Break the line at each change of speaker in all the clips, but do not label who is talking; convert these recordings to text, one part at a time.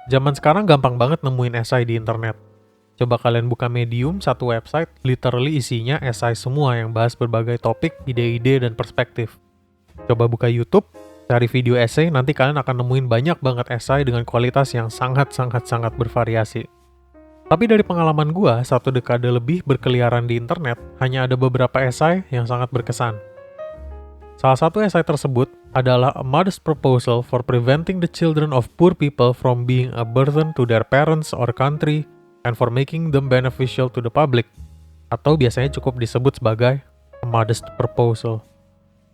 Zaman sekarang gampang banget nemuin esai di internet. Coba kalian buka Medium, satu website, literally isinya esai semua yang bahas berbagai topik, ide-ide, dan perspektif. Coba buka YouTube, cari video esai, nanti kalian akan nemuin banyak banget esai dengan kualitas yang sangat bervariasi. Tapi dari pengalaman gua, 1 dekade lebih berkeliaran di internet, hanya ada beberapa esai yang sangat berkesan. Salah satu esai tersebut adalah A Modest Proposal for Preventing the Children of Poor People from Being a Burden to Their Parents or Country and for Making Them Beneficial to the Public, atau biasanya cukup disebut sebagai A Modest Proposal.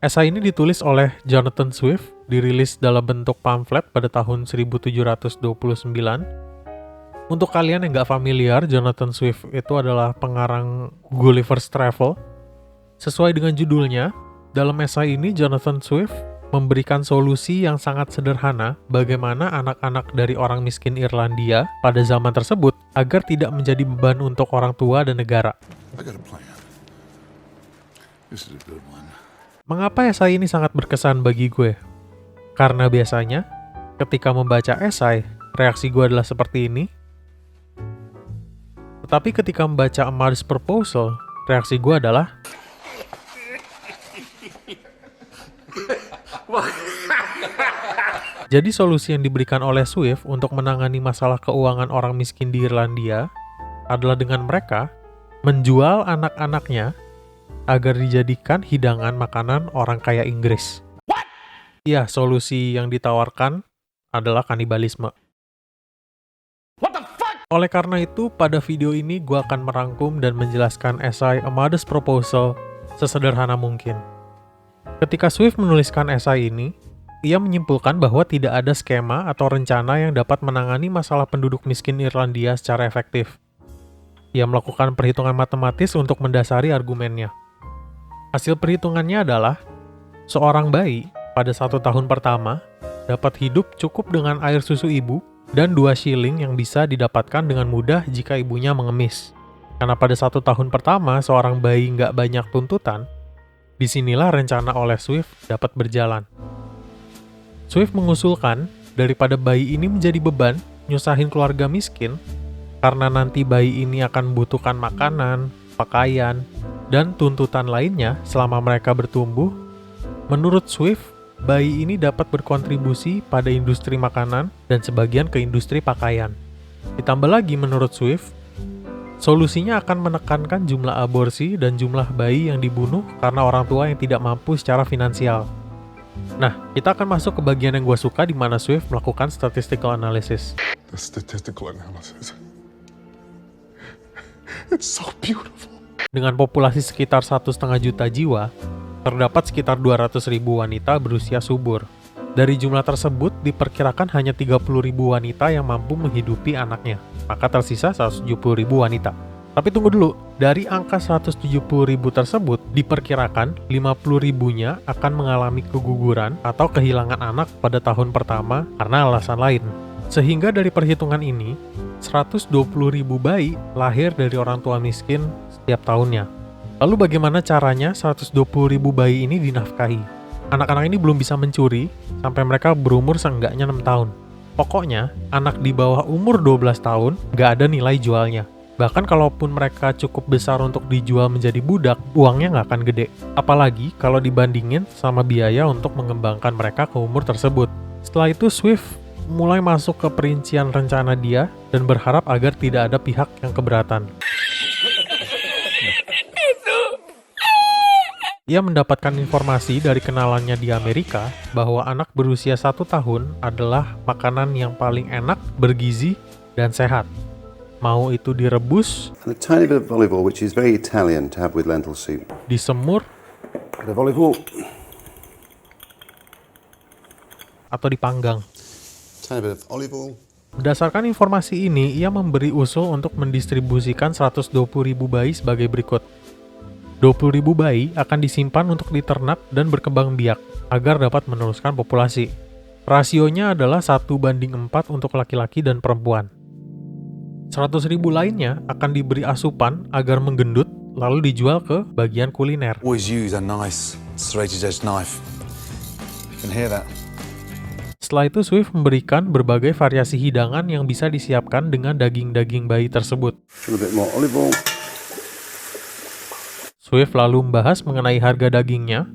Esai ini ditulis oleh Jonathan Swift, dirilis dalam bentuk pamflet pada tahun 1729. Untuk kalian yang nggak familiar, Jonathan Swift itu adalah pengarang Gulliver's Travel. Sesuai dengan judulnya, dalam esai ini Jonathan Swift memberikan solusi yang sangat sederhana bagaimana anak-anak dari orang miskin Irlandia pada zaman tersebut agar tidak menjadi beban untuk orang tua dan negara.
I got a plan. This is a good one.
Mengapa esai ini sangat berkesan bagi gue? Karena biasanya, ketika membaca esai, reaksi gue adalah seperti ini. Tetapi ketika membaca A Modest Proposal, reaksi gue adalah jadi solusi yang diberikan oleh Swift untuk menangani masalah keuangan orang miskin di Irlandia adalah dengan mereka menjual anak-anaknya agar dijadikan hidangan makanan orang kaya Inggris. Ya, solusi yang ditawarkan adalah kanibalisme. Oleh karena itu, pada video ini gue akan merangkum dan menjelaskan esai A Modest Proposal sesederhana mungkin. Ketika Swift menuliskan esai ini, ia menyimpulkan bahwa tidak ada skema atau rencana yang dapat menangani masalah penduduk miskin Irlandia secara efektif. Ia melakukan perhitungan matematis untuk mendasari argumennya. Hasil perhitungannya adalah, seorang bayi pada 1 tahun pertama dapat hidup cukup dengan air susu ibu dan 2 shilling yang bisa didapatkan dengan mudah jika ibunya mengemis. Karena pada 1 tahun pertama seorang bayi nggak banyak tuntutan, disinilah rencana oleh Swift dapat berjalan. Swift mengusulkan, daripada bayi ini menjadi beban, nyusahin keluarga miskin, karena nanti bayi ini akan membutuhkan makanan, pakaian, dan tuntutan lainnya selama mereka bertumbuh, menurut Swift, bayi ini dapat berkontribusi pada industri makanan dan sebagian ke industri pakaian. Ditambah lagi menurut Swift, solusinya akan menekankan jumlah aborsi dan jumlah bayi yang dibunuh karena orang tua yang tidak mampu secara finansial. Nah, kita akan masuk ke bagian yang gue suka di mana Swift melakukan statistical analysis.
The statistical analysis. It's so beautiful.
Dengan populasi sekitar 1,5 juta jiwa, terdapat sekitar 200.000 wanita berusia subur. Dari jumlah tersebut, diperkirakan hanya 30.000 wanita yang mampu menghidupi anaknya. Maka tersisa 170.000 wanita. Tapi tunggu dulu, dari angka 170.000 tersebut, diperkirakan 50.000-nya akan mengalami keguguran atau kehilangan anak pada tahun pertama karena alasan lain. Sehingga dari perhitungan ini, 120.000 bayi lahir dari orang tua miskin setiap tahunnya. Lalu bagaimana caranya 120.000 bayi ini dinafkahi? Anak-anak ini belum bisa mencuri sampai mereka berumur seenggaknya 6 tahun. Pokoknya, anak di bawah umur 12 tahun nggak ada nilai jualnya. Bahkan kalaupun mereka cukup besar untuk dijual menjadi budak, uangnya nggak akan gede. Apalagi kalau dibandingin sama biaya untuk mengembangkan mereka ke umur tersebut. Setelah itu Swift mulai masuk ke perincian rencana dia dan berharap agar tidak ada pihak yang keberatan. Ia mendapatkan informasi dari kenalannya di Amerika bahwa anak berusia 1 tahun adalah makanan yang paling enak, bergizi, dan sehat. Mau itu direbus,
And a tiny bit of olive oil, which is very Italian to have with lentil soup.
disemur,
Bit of olive oil.
atau dipanggang.
Tiny bit of olive oil.
Berdasarkan informasi ini, ia memberi usul untuk mendistribusikan 120.000 bayi sebagai berikut. 20.000 bayi akan disimpan untuk diternak dan berkembang biak agar dapat meneruskan populasi. Rasionya adalah 1:4 untuk laki-laki dan perempuan. 100.000 lainnya akan diberi asupan agar menggendut lalu dijual ke bagian kuliner.
Always use a nice straight edge knife. You can hear that.
Setelah itu Swift memberikan berbagai variasi hidangan yang bisa disiapkan dengan daging-daging bayi tersebut.
A little bit more olive oil.
Swift lalu membahas mengenai harga dagingnya,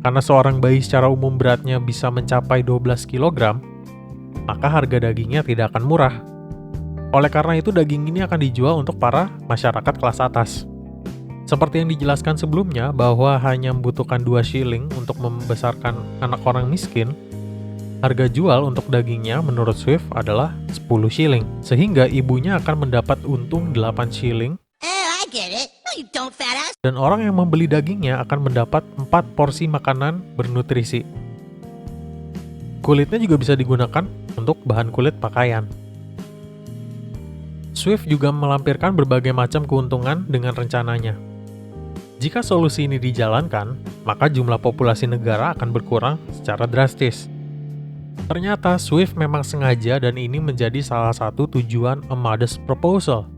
karena seorang bayi secara umum beratnya bisa mencapai 12 kg, maka harga dagingnya tidak akan murah. Oleh karena itu daging ini akan dijual untuk para masyarakat kelas atas. Seperti yang dijelaskan sebelumnya bahwa hanya membutuhkan 2 shilling untuk membesarkan anak orang miskin, harga jual untuk dagingnya menurut Swift adalah 10 shilling, sehingga ibunya akan mendapat untung 8 shilling.
Oh, I get it. No, you don't, fat ass.
Dan orang yang membeli dagingnya akan mendapat 4 porsi makanan bernutrisi. Kulitnya juga bisa digunakan untuk bahan kulit pakaian. Swift juga melampirkan berbagai macam keuntungan dengan rencananya. Jika solusi ini dijalankan, maka jumlah populasi negara akan berkurang secara drastis. Ternyata Swift memang sengaja dan ini menjadi salah satu tujuan A Modest Proposal.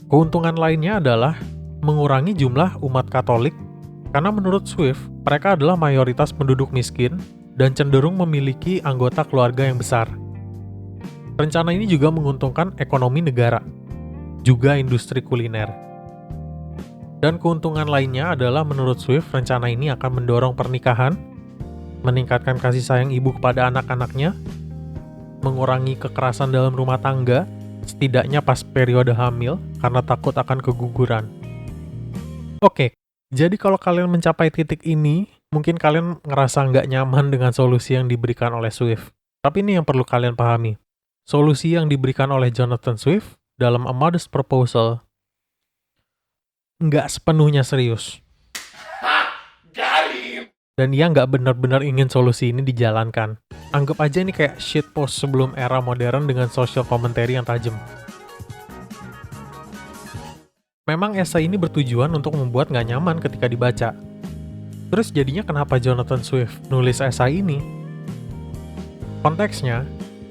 Keuntungan lainnya adalah mengurangi jumlah umat Katolik, karena menurut Swift, mereka adalah mayoritas penduduk miskin dan cenderung memiliki anggota keluarga yang besar. Rencana ini juga menguntungkan ekonomi negara, juga industri kuliner. Dan keuntungan lainnya adalah menurut Swift, rencana ini akan mendorong pernikahan, meningkatkan kasih sayang ibu kepada anak-anaknya, mengurangi kekerasan dalam rumah tangga, setidaknya pas periode hamil, karena takut akan keguguran. Oke, jadi kalau kalian mencapai titik ini, mungkin kalian ngerasa nggak nyaman dengan solusi yang diberikan oleh Swift. Tapi ini yang perlu kalian pahami. Solusi yang diberikan oleh Jonathan Swift dalam A Modest Proposal nggak sepenuhnya serius. Dan ia nggak benar-benar ingin solusi ini dijalankan. Anggap aja ini kayak shitpost sebelum era modern dengan social commentary yang tajam. Memang esai ini bertujuan untuk membuat nggak nyaman ketika dibaca. Terus jadinya kenapa Jonathan Swift nulis esai ini? Konteksnya,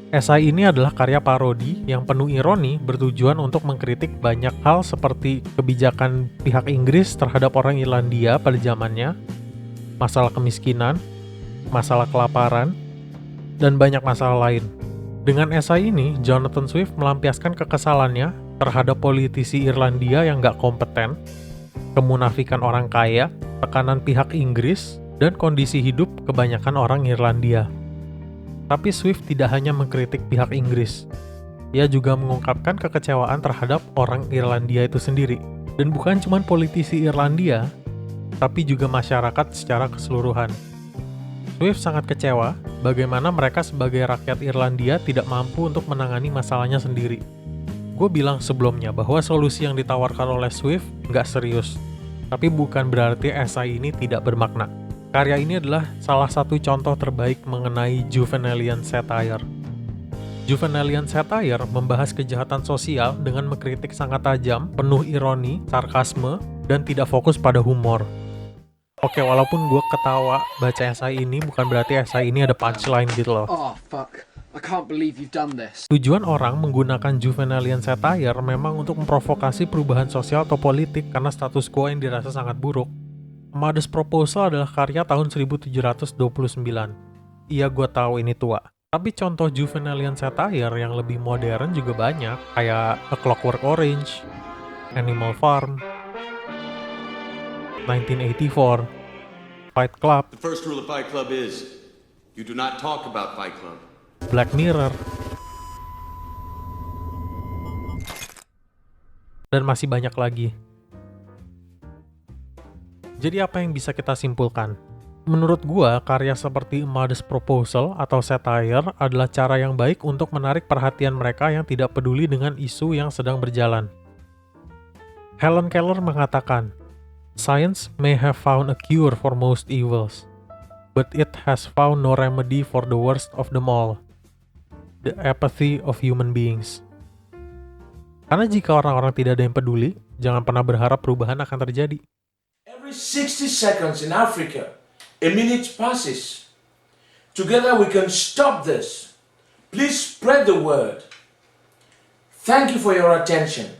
esai ini adalah karya parodi yang penuh ironi bertujuan untuk mengkritik banyak hal seperti kebijakan pihak Inggris terhadap orang Irlandia pada zamannya, masalah kemiskinan, masalah kelaparan, dan banyak masalah lain. Dengan esai ini, Jonathan Swift melampiaskan kekesalannya terhadap politisi Irlandia yang nggak kompeten, kemunafikan orang kaya, tekanan pihak Inggris, dan kondisi hidup kebanyakan orang Irlandia. Tapi Swift tidak hanya mengkritik pihak Inggris. Ia juga mengungkapkan kekecewaan terhadap orang Irlandia itu sendiri. Dan bukan cuma politisi Irlandia, tapi juga masyarakat secara keseluruhan. Swift sangat kecewa bagaimana mereka sebagai rakyat Irlandia tidak mampu untuk menangani masalahnya sendiri. Gue bilang sebelumnya bahwa solusi yang ditawarkan oleh Swift nggak serius. Tapi bukan berarti esai ini tidak bermakna. Karya ini adalah salah satu contoh terbaik mengenai Juvenalian satire. Juvenalian satire membahas kejahatan sosial dengan mengkritik sangat tajam, penuh ironi, sarkasme, dan tidak fokus pada humor. Oke, walaupun gue ketawa baca esai ini, bukan berarti esai ini ada punchline gitu loh.
Oh, fuck. I can't believe you've done this.
Tujuan orang menggunakan Juvenalian satire memang untuk memprovokasi perubahan sosial atau politik karena status quo yang dirasa sangat buruk. A Modest Proposal adalah karya tahun 1729. Iya, gue tahu ini tua. Tapi contoh Juvenalian satire yang lebih modern juga banyak, kayak A Clockwork Orange, Animal Farm, 1984, Fight Club,
The first rule of Fight Club is, you do not talk about Fight Club.
Black Mirror, dan masih banyak lagi. Jadi apa yang bisa kita simpulkan? Menurut gua, karya seperti A Modest Proposal atau satire adalah cara yang baik untuk menarik perhatian mereka yang tidak peduli dengan isu yang sedang berjalan. Helen Keller mengatakan, "Science may have found a cure for most evils, but it has found no remedy for the worst of them all, the apathy of human beings." Karena jika orang-orang tidak ada yang peduli, jangan pernah berharap perubahan akan terjadi.
Every 60 seconds in Africa, a minute passes. Together we can stop this. Please spread the word. Thank you for your attention.